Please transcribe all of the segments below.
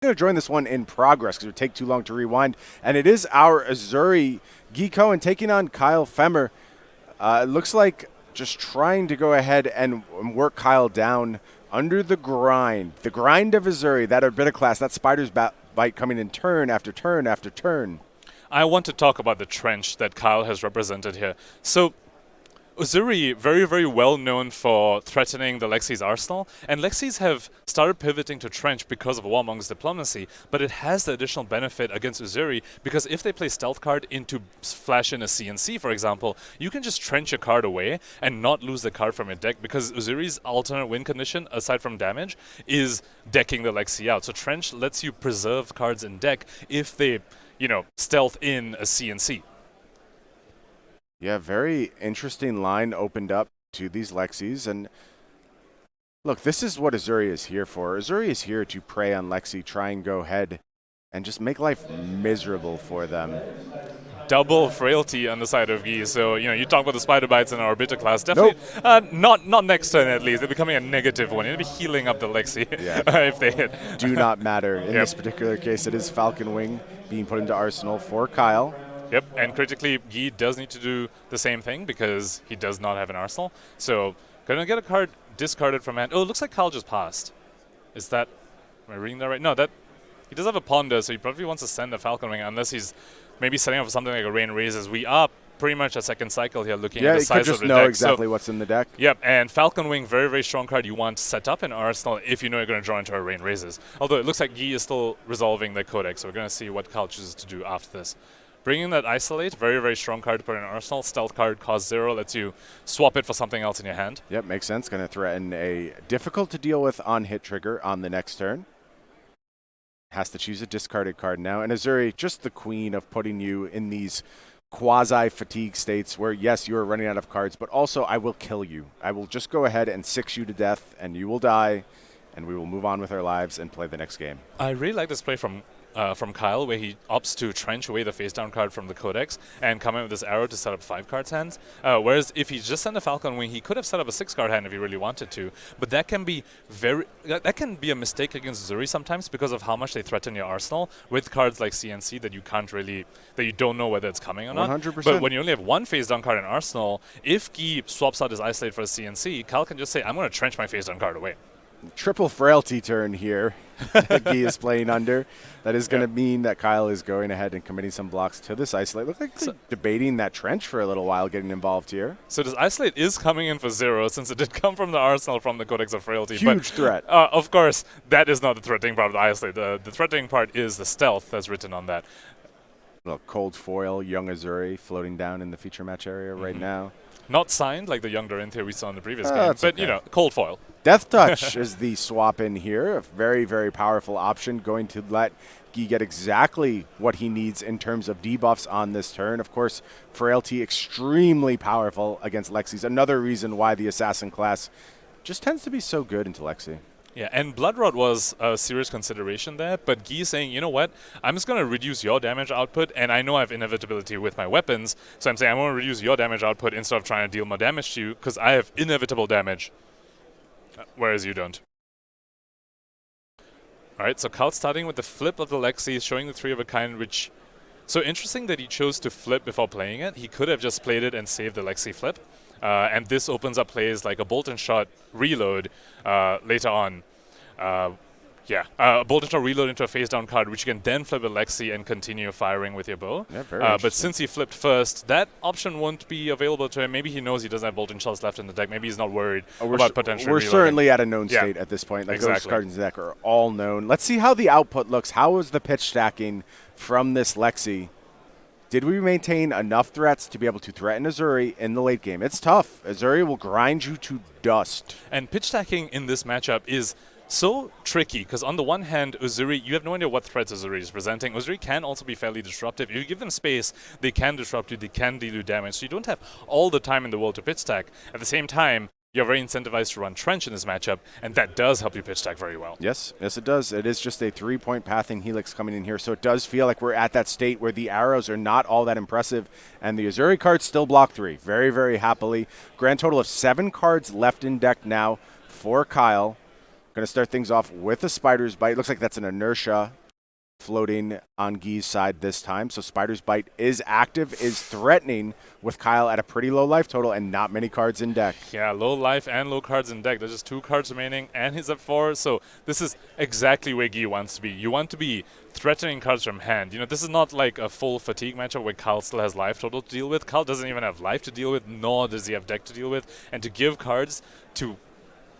going to join this one in progress because it would take too long to rewind. And it is our Azuri Cohen taking on Kyle Femmer. It looks like just trying to go ahead and work Kyle down under the grind. The grind of Azuri, that Orbita class, that Spider's bite coming in turn after turn after turn. I want to talk about the trench that Kyle has represented here. So Uzuri, very, very well known for threatening the Lexi's arsenal, and Lexis have started pivoting to Trench because of Warmong's diplomacy, but it has the additional benefit against Uzuri because if they play Stealth card into flash in a CNC, for example, you can just Trench a card away and not lose the card from your deck because Uzuri's alternate win condition, aside from damage, is decking the Lexi out. So Trench lets you preserve cards in deck if they, stealth in a CNC. Yeah, very interesting line opened up to these Lexis. And look, this is what Azuri is here for. Azuri is here to prey on Lexi, try and go ahead and just make life miserable for them. Double frailty on the side of Guy. So, you talk about the spider bites in our Orbita class. Definitely not next turn at least. They're becoming a negative one. It'll be healing up the Lexi if they hit. Do not matter. In this particular case, it is Falcon Wing being put into Arsenal for Kyle. Yep, and critically, Guy does need to do the same thing because he does not have an arsenal. So, gonna get a card discarded from hand. Oh, it looks like Kyle just passed. Am I reading that right? No, he does have a Ponder, so he probably wants to send a Falcon Wing unless he's maybe setting up for something like a Rain Raises. We are pretty much a second cycle here looking at the size of the deck. Yeah, you could just know exactly what's in the deck. Yep, and Falcon Wing, very, very strong card you want set up in Arsenal if you know you're going to draw into a Rain Raises. Although it looks like Guy is still resolving the Codex, so we're going to see what Kyle chooses to do after this. Bringing that Isolate, very, very strong card to put in Arsenal. Stealth card, cost 0, lets you swap it for something else in your hand. Yep, makes sense. Going to threaten a difficult to deal with on-hit trigger on the next turn. Has to choose a discarded card now. And Azuri, just the queen of putting you in these quasi-fatigue states where, yes, you are running out of cards, but also I will kill you. I will just go ahead and 6 you to death, and you will die, and we will move on with our lives and play the next game. I really like this play from Kyle, where he opts to trench away the face-down card from the Codex and come in with this arrow to set up 5 cards hands. Whereas if he just sent a Falcon Wing, he could have set up a 6-card hand if he really wanted to. But that can be a mistake against Zuri sometimes because of how much they threaten your arsenal with cards like CNC that you don't know whether it's coming or not. 100%. But when you only have one face-down card in Arsenal, if Guy swaps out his Isolate for a CNC, Kyle can just say, I'm going to trench my face-down card away. Triple frailty turn here that Guy is playing under. That is going to mean that Kyle is going ahead and committing some blocks to this Isolate. Look like debating that trench for a little while, getting involved here. So this Isolate is coming in for 0 since it did come from the Arsenal from the Codex of Frailty. Huge threat. Of course, that is not the threatening part of the Isolate. The threatening part is the stealth that's written on that. Well, cold foil, young Azuri floating down in the feature match area right now. Not signed like the young Dorinthia we saw in the previous game, but cold foil. Death Touch is the swap in here. A very, very powerful option, going to let Guy get exactly what he needs in terms of debuffs on this turn. Of course, Frailty extremely powerful against Lexi's. Another reason why the Assassin class just tends to be so good into Lexi. Yeah, and Blood Rod was a serious consideration there, but Guy is saying, you know what, I'm just going to reduce your damage output, and I know I have inevitability with my weapons, so I'm saying I'm going to reduce your damage output instead of trying to deal more damage to you, because I have inevitable damage, whereas you don't. Alright, so Kyle's starting with the flip of the Lexi, showing the 3 of a kind, which... So interesting that he chose to flip before playing it. He could have just played it and saved the Lexi flip. And this opens up plays like a bolt and shot reload later on. A bolt and shot reload into a face down card, which you can then flip a Lexi and continue firing with your bow. Yeah, but since he flipped first, that option won't be available to him. Maybe he knows he doesn't have bolt and shots left in the deck. Maybe he's not worried about potentially We're reloading. certainly at a known state at this point. Like those cards in the deck are all known. Let's see how the output looks. How was the pitch stacking from this Lexi? Did we maintain enough threats to be able to threaten Azuri in the late game? It's tough. Azuri will grind you to dust. And pitch stacking in this matchup is so tricky, because on the one hand, Uzuri, you have no idea what threats Uzuri is presenting. Uzuri can also be fairly disruptive. If you give them space, they can disrupt you, they can deal you damage, so you don't have all the time in the world to pitch stack. At the same time, you're very incentivized to run Trench in this matchup, and that does help you pitch stack very well. Yes, it does. It is just a 3-point pathing Helix coming in here, so it does feel like we're at that state where the arrows are not all that impressive, and the Azuri cards still block 3 very, very happily. Grand total of 7 cards left in deck now for Kyle. Going to start things off with a Spider's Bite. Looks like that's an inertia floating on Guy's side this time. So Spider's Bite is active, is threatening with Kyle at a pretty low life total and not many cards in deck. Yeah, low life and low cards in deck. There's just 2 cards remaining, and he's at 4. So this is exactly where Guy wants to be. You want to be threatening cards from hand. You know, this is not like a full fatigue matchup where Kyle still has life total to deal with. Kyle doesn't even have life to deal with, nor does he have deck to deal with. And to give cards to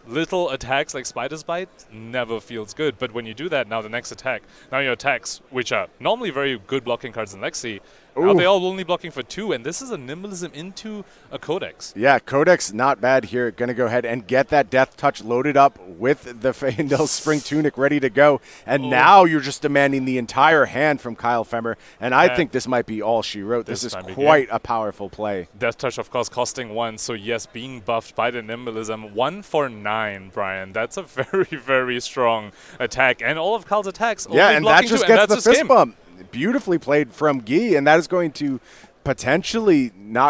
little attacks like Spider's Bite never feels good. But when you do that, now the next attack, now your attacks, which are normally very good blocking cards in Lexi, now they all only blocking for 2, and this is a nimblism into a Codex. Yeah, Codex not bad here. Going to go ahead and get that Death Touch loaded up with the Faendal Spring Tunic ready to go. And now you're just demanding the entire hand from Kyle Femmer. And I think this might be all she wrote. This is quite a powerful play. Death Touch, of course, costing 1. So yes, being buffed by the nimblism. 1 for 9, Brian. That's a very, very strong attack. And all of Kyle's attacks only and that blocking just 2, gets and the that's his fist game. bump. Beautifully played from Guy, and that is going to potentially knock